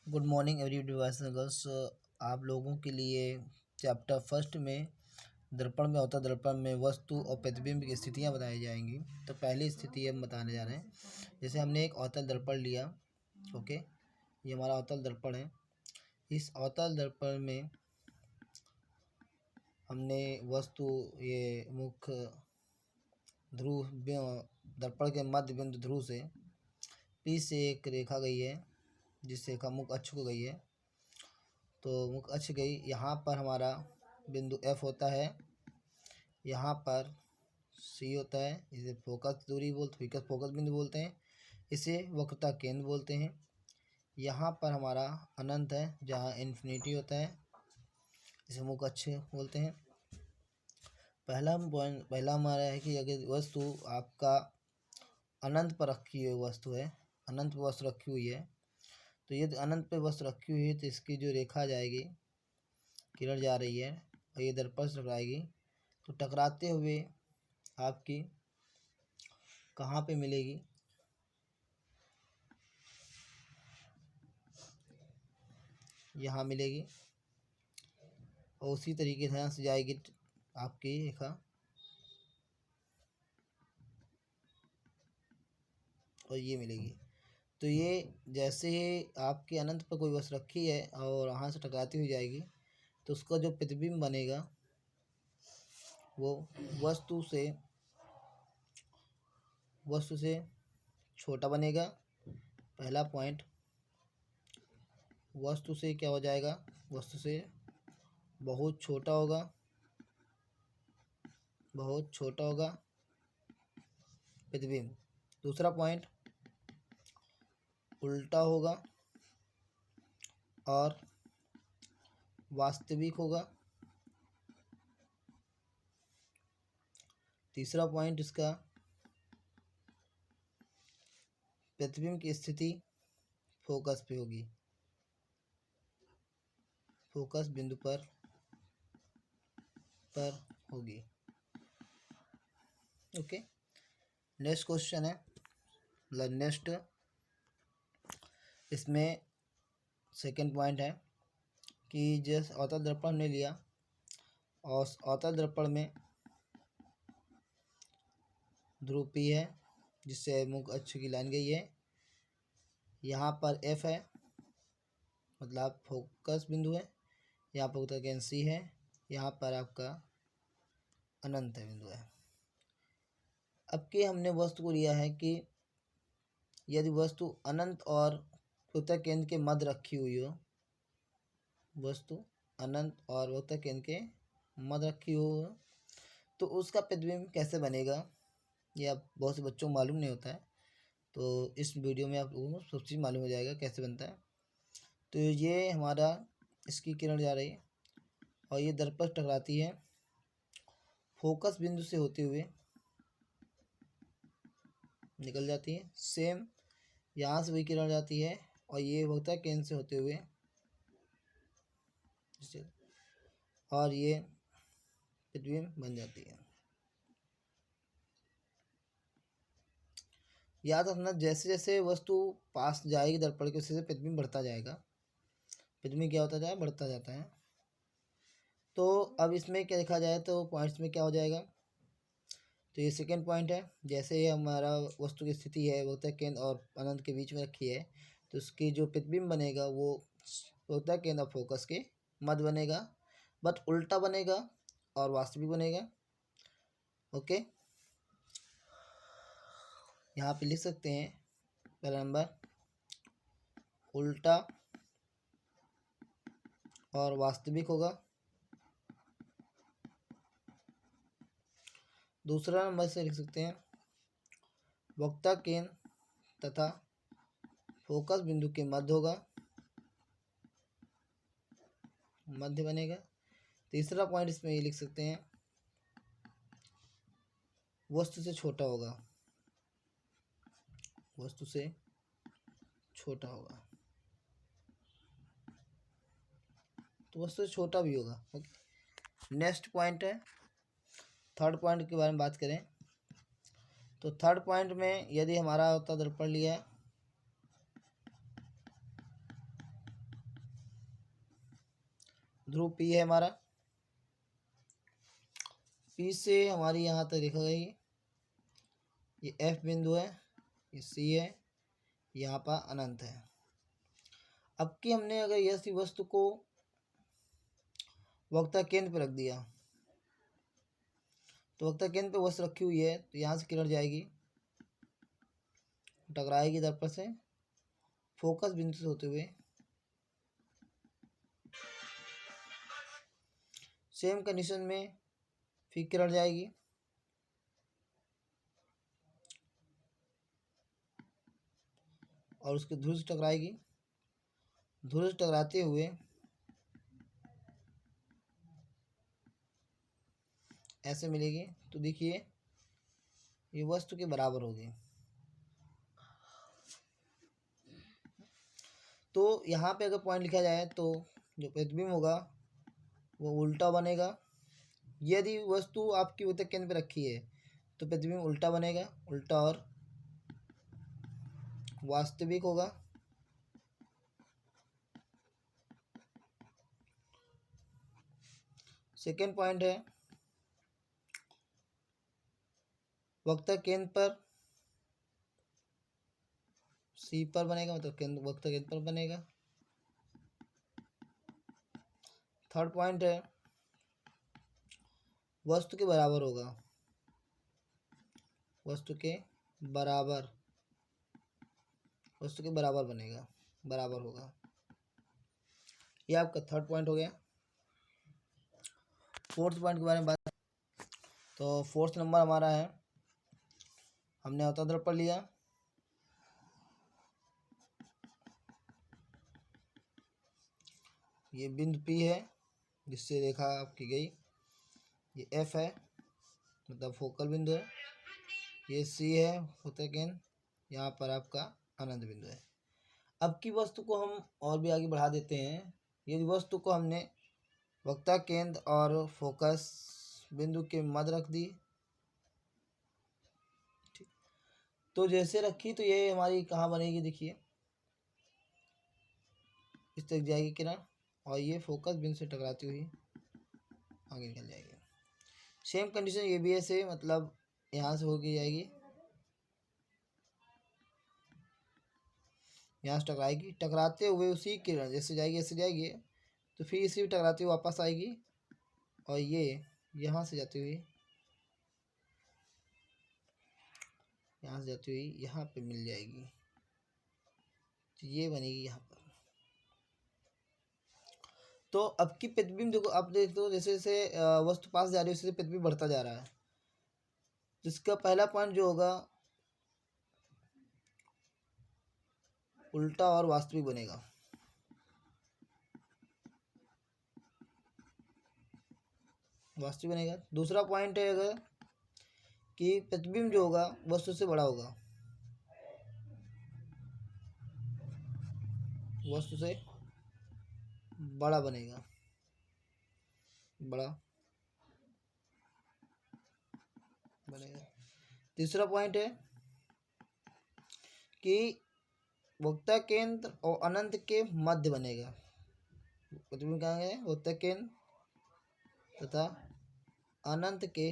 Good morning every girls. आप लोगों के लिए चैप्टर फर्स्ट में दर्पण में अवतल दर्पण में वस्तु और प्रतिबिंब की स्थितियाँ बताई जाएंगी। तो पहली स्थिति हम बताने जा रहे हैं। जैसे हमने एक अवतल दर्पण लिया, ओके, ये हमारा अवतल दर्पण है। इस अवतल दर्पण में हमने वस्तु ये मुख्य ध्रुव दर्पण के मध्य बिंदु ध्रुव से पी से एक रेखा गई है, जिस रेखा मुख्य अक्ष को गई है। तो मुख्य अक्ष गई, यहाँ पर हमारा बिंदु F होता है, यहाँ पर C होता है। इसे फोकस दूरी फोकस बिंदु बोलते हैं। इसे वक्रता केंद्र बोलते हैं। यहाँ पर हमारा अनंत है, जहाँ इन्फिनिटी होता है, इसे मुख्य अक्ष बोलते हैं। पहला हमारा है कि अगर वस्तु आपका अनंत पर रखी हुई वस्तु है, अनंत पर वस्तु रखी हुई है, तो यदि अनंत पे वस्तु रखी हुई है तो इसकी जो रेखा जाएगी, किरण जा रही है और ये दर्पण से टकराएगी, तो टकराते हुए आपकी कहाँ पे मिलेगी, यहाँ मिलेगी। और उसी तरीके से यहाँ से जाएगी आपकी रेखा और ये मिलेगी। तो ये जैसे आपके अनंत पर कोई वस्तु रखी है और वहाँ से टकराती हुई जाएगी, तो उसका जो प्रतिबिंब बनेगा वो वस्तु से छोटा बनेगा। पहला पॉइंट, वस्तु से क्या हो जाएगा, वस्तु से बहुत छोटा होगा, बहुत छोटा होगा प्रतिबिंब। दूसरा पॉइंट, उल्टा होगा और वास्तविक होगा। तीसरा पॉइंट इसका, प्रतिबिंब की स्थिति फोकस पे होगी, फोकस बिंदु पर होगी। ओके, नेक्स्ट क्वेश्चन है, नेक्स्ट इसमें सेकंड पॉइंट है कि जिस अवतल दर्पण ने लिया और अवतल दर्पण में ध्रुव P है, जिससे मुख्य अक्ष की लाइन गई है। यहाँ पर F है, मतलब फोकस बिंदु है। यहाँ पर उत्तर केंद्र C है, यहाँ पर आपका अनंत बिंदु है। अब के हमने वस्तु को लिया है कि यदि वस्तु अनंत और उत्तर केंद्र के मध्य रखी हुई हो, वस्तु अनंत और उत्तर केंद्र के मध्य रखी हो, तो उसका प्रतिबिंब कैसे बनेगा, ये आप बहुत से बच्चों को मालूम नहीं होता है। तो इस वीडियो में आप लोगों को सब चीज़ मालूम हो जाएगा कैसे बनता है। तो ये हमारा इसकी किरण जा रही है और ये दर्पण टकराती है, फोकस बिंदु से होते हुए निकल जाती है। सेम यहाँ से वही किरण जाती है और ये होता है केंद्र से होते हुए, और ये प्रतिबिंब बन जाती है। याद रखना, जैसे जैसे वस्तु पास जाएगी दर्पण के, उससे प्रतिबिंब बढ़ता जाएगा। प्रतिबिंब क्या होता जाए, बढ़ता जाता है। तो अब इसमें क्या देखा जाए तो पॉइंट्स में क्या हो जाएगा, तो ये सेकेंड पॉइंट है। जैसे हमारा वस्तु की स्थिति है वो होता है केंद्र और अनंत के बीच में रखी है, तो उसकी जो प्रतिबिंब बनेगा वो होता है केंद्र और फोकस के मध्य बनेगा, बट उल्टा बनेगा और वास्तविक बनेगा। ओके, यहाँ पे लिख सकते हैं पहला नंबर, उल्टा और वास्तविक होगा। दूसरा नंबर से लिख सकते हैं, वक्रता केंद्र तथा फोकस बिंदु के मध्य होगा, मध्य बनेगा। तीसरा पॉइंट इसमें ये लिख सकते हैं, वस्तु से छोटा होगा, वस्तु से छोटा होगा, तो वस्तु से छोटा भी होगा। ओके, नेक्स्ट पॉइंट है, थर्ड पॉइंट के बारे में बात करें तो थर्ड पॉइंट में यदि हमारा होता दर्पण लिया है ध्रुव P है हमारा, P से हमारी यहाँ तक देखा गई, ये F बिंदु है, ये C है, यहाँ पर अनंत है। अब कि हमने अगर यह सी वस्तु को वक्ता केंद्र पर रख दिया, तो वक्ता केंद्र पर वस्तु रखी हुई है, तो यहाँ से किरण जाएगी, टकराएगी दर्पण से, फोकस बिंदु से होते हुए सेम कंडीशन में फिर किरण जाएगी, और उसके ध्रुव से टकराएगी, ध्रुव से टकराते हुए ऐसे मिलेगी। तो देखिए ये वस्तु के बराबर होगी। तो यहाँ पे अगर पॉइंट लिखा जाए तो जो प्रतिबिंब होगा वो उल्टा बनेगा। यदि वस्तु आपकी उत्तक केंद्र पे रखी है तो प्रतिबिंब उल्टा बनेगा, उल्टा और वास्तविक होगा। सेकेंड पॉइंट है वक्ता केंद्र पर सी पर बनेगा, मतलब केंद्र वक्ता केंद्र पर बनेगा। थर्ड पॉइंट है वस्तु के बराबर होगा, वस्तु के बराबर, वस्तु के बराबर बनेगा, बराबर होगा। ये आपका थर्ड पॉइंट हो गया। फोर्थ पॉइंट के बारे में बात, तो फोर्थ नंबर हमारा है, हमने अवतल दर्पण लिया, ये बिंदु P है जिससे रेखा आपकी गई, ये F है मतलब फोकल बिंदु है, ये C है उत्तक केंद्र, यहाँ पर आपका अनंत बिंदु है। अब की वस्तु को हम और भी आगे बढ़ा देते हैं। यदि वस्तु को हमने वक्ता केंद्र और फोकस बिंदु के मध्य रख दी, तो जैसे रखी तो ये हमारी कहाँ बनेगी, देखिए इस तक जाएगी किरण और ये फोकस बिंदु से टकराती हुई आगे निकल जाएगी। सेम कंडीशन ये भी ऐसे, मतलब यहाँ से होके जाएगी, यहाँ से टकराएगी, टकराते हुए उसी किरण जैसे जाएगी ऐसे जाएगी, तो फिर इसी टकराते हुए वापस आएगी और ये यहाँ से जाती हुई, यहाँ से जाती हुई यहाँ पे मिल जाएगी, तो ये बनेगी यहाँ पर। तो अब की प्रतिबिंब देखो, आप देख दो जैसे जैसे वस्तु पास जा रही है उससे प्रतिबिंब बढ़ता जा रहा है। जिसका पहला पॉइंट जो होगा उल्टा और वास्तविक बनेगा, वास्तविक बनेगा। दूसरा पॉइंट है अगर कि प्रतिबिंब जो होगा वस्तु से बड़ा होगा, वस्तु से बड़ा बनेगा, बड़ा बनेगा। तीसरा पॉइंट है कि वक्ता केंद्र और अनंत के मध्य बनेगा। प्रतिबिंब कहाँ है, वक्ता केंद्र तथा अनंत के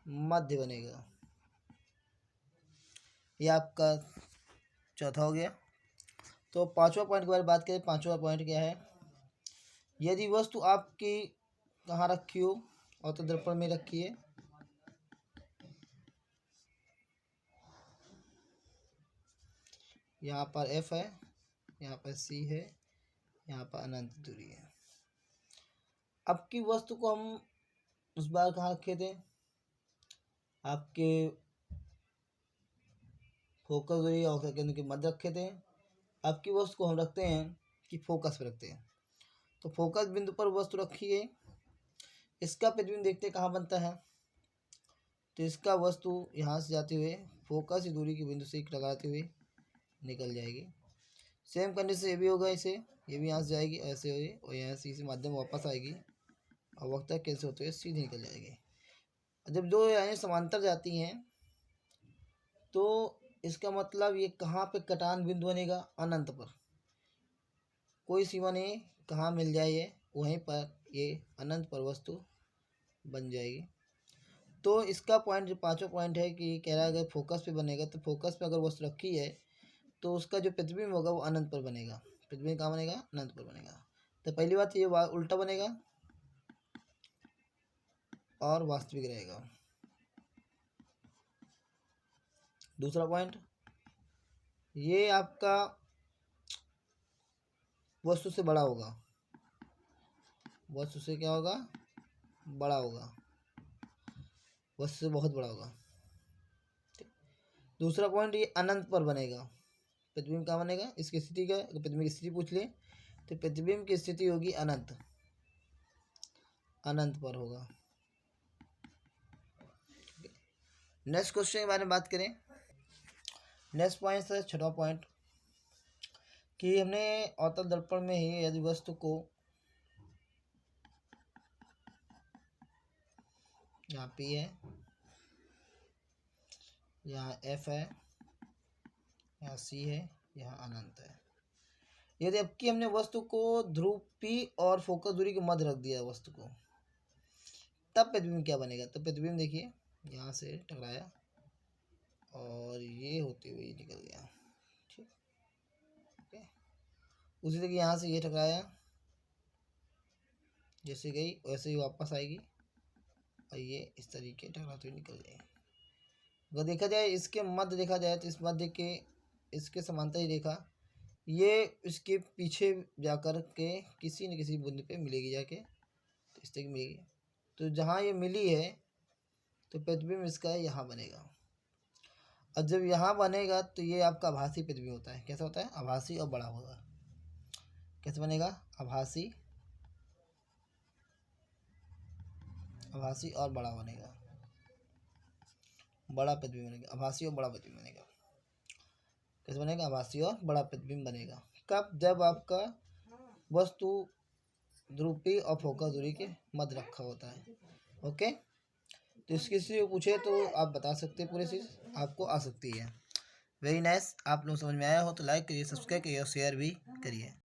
मध्य बनेगा। यह आपका चौथा हो गया। तो पांचवा पॉइंट के बारे में बात करें। पांचवा पॉइंट क्या है, यदि वस्तु आपकी कहाँ रखी हो, अवतल दर्पण में रखी है, यहाँ पर F है, यहाँ पर C है, यहाँ पर अनंत दूरी है। अब की वस्तु को हम उस बार कहाँ रखे थे, आपके फोकस दूरी और केंद्र के मध्य रखे थे। अब की वस्तु को हम रखते हैं कि फोकस पर रखते हैं, तो फोकस बिंदु पर वस्तु रखी है। इसका प्रतिबिंब देखते कहाँ बनता है, तो इसका वस्तु यहाँ से जाते हुए फोकस की दूरी के बिंदु से टकराते हुए निकल जाएगी। सेम कंडीशन ये भी होगा, इसे ये भी यहाँ से जाएगी ऐसे हुई और यहाँ से इसी माध्यम वापस आएगी और वक्ता कैसे होते हुए सीधे निकल जाएगी। जब दो लाइनें समांतर जाती हैं तो इसका मतलब ये कहाँ पे कटान बिंदु बनेगा, अनंत पर। कोई सीमा नहीं कहाँ मिल जाए, ये वहीं पर ये अनंत पर वस्तु बन जाएगी। तो इसका पॉइंट जो पांचवा पॉइंट है कि कह रहा है अगर फोकस पे बनेगा तो फोकस पे अगर वस्तु रखी है तो उसका जो प्रतिबिंब होगा वो अनंत पर बनेगा। प्रतिबिंब कहाँ बनेगा? अनंत पर बनेगा। तो पहली बात ये उल्टा बनेगा और वास्तविक रहेगा। दूसरा पॉइंट, ये आपका वस्तु से बड़ा होगा। वस्तु से क्या होगा? बड़ा होगा। वस्तु से बहुत बड़ा होगा। दूसरा पॉइंट, ये अनंत पर बनेगा। प्रतिबिंब कहाँ बनेगा? इसकी स्थिति क्या? अगर प्रतिबिंब की स्थिति पूछ ले तो प्रतिबिंब की स्थिति होगी अनंत, अनंत पर होगा। नेक्स्ट क्वेश्चन के बारे में बात करें। नेक्स्ट पॉइंट है छठवां पॉइंट कि हमने अवतल दर्पण में ही यदि वस्तु को यहाँ P है, यहाँ F है, यहाँ C है, यहाँ अनंत है। यदि अब की हमने वस्तु को ध्रुव P और फोकस दूरी के मध्य रख दिया वस्तु को, तब प्रतिबिंब क्या बनेगा? तो प्रतिबिंब देखिए यहाँ से टकराया और ये होते हुए निकल गया। ठीक है। उसी तरीके यहाँ से ये टकराया, जैसे गई वैसे ही वापस आएगी और ये इस तरीके टकराते हुए निकल जाएगी। अगर देखा जाए इसके मध्य देखा जाए तो इस मध्य के इसके समांतर ही रेखा ये इसके पीछे जाकर के किसी न किसी बिंदु पे मिलेगी जाके, तो इस तरह की मिलेगी। तो जहाँ ये मिली है तो प्रतिबिंब इसका यहाँ बनेगा। और जब यहाँ बनेगा तो ये आपका आभासी प्रतिबिंब होता है। कैसा होता है? आभासी और बड़ा होगा। कैसे बनेगा? आभासी, आभासी और बड़ा बनेगा। बड़ा प्रतिबिंब बनेगा, आभासी और बड़ा प्रतिबिंब बनेगा। कैसे बनेगा? आभासी और बड़ा प्रतिबिंब बनेगा। कब? जब आपका वस्तु ध्रुव P और फोकस दूरी के मध्य रखा होता है। ओके, तो इसकी से पूछे तो आप बता सकते हैं, पूरी चीज़ आपको आ सकती है। Very nice. आप लोग समझ में आया हो तो लाइक करिए, सब्सक्राइब करिए और शेयर भी करिए।